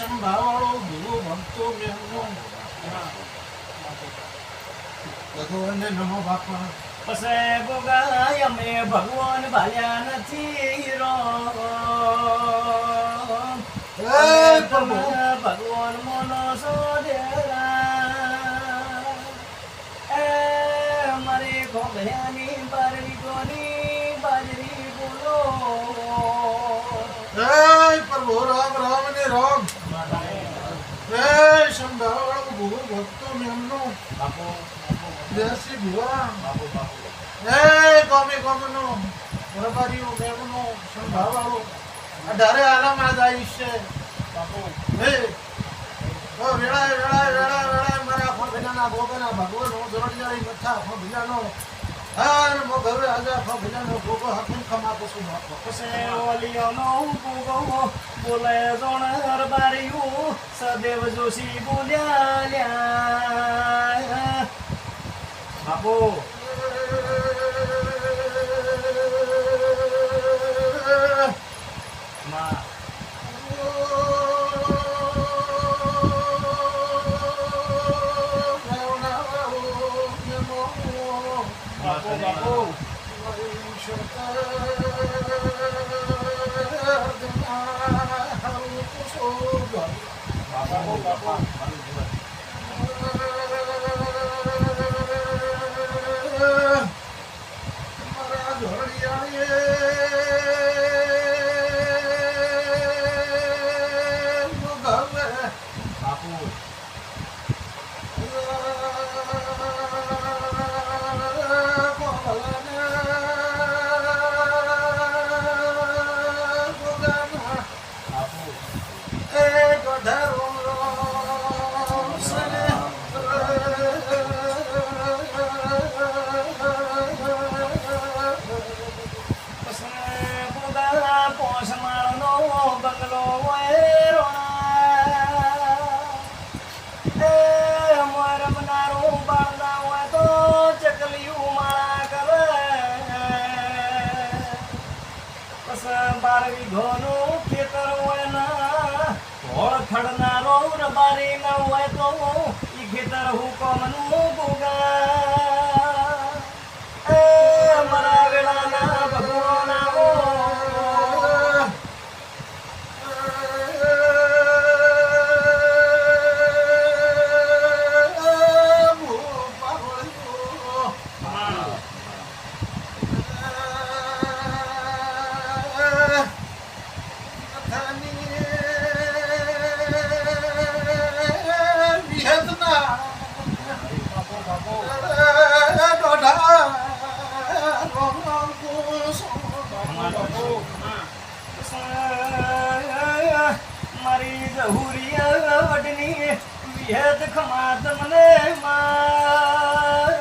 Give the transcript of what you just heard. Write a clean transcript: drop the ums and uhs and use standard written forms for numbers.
સંભાળો ગુરુ ભક્તો મેમનો ભગવાનને નમો બાપા પસે ગોગાય અમે ભગવાન ભાલ્યા નથી રો તમે ભગવાન મોનો સોડેરા મારી ખોભયાની બારડી કોની બાજરી બોલો પ્રભુ રામ રામ ને રામ સંભાળો ગુરુ ભક્તો મેમનો બાપુ દેશી ભુવા બાપુ ગમે ગમનો રબારીઓ મેમનો સંભાળો અઢારે આલામાં જાય છે બાપુ વેળાય મારા ભગવાનના ભોગના ભગવાન હું જોડિયાળી મથા ભગવાનનો હાર મો ઘરે આજા ભગવાનનો ભોગો હાકમ ખમાપો છું બાપો પસે ઓલિયોનો ભોગો બોલે જોણ હરબારીઓ સદેવ જોશી બોલ્યા બાપુ માં બાપુ ખડનારો રબારી ના હોય તો ઈ ખેતર હુકમનું ગોગા મારા વેળાના ભગવાન આવો મારી જહુરિયા વડની વિહેત ખમાત મને માં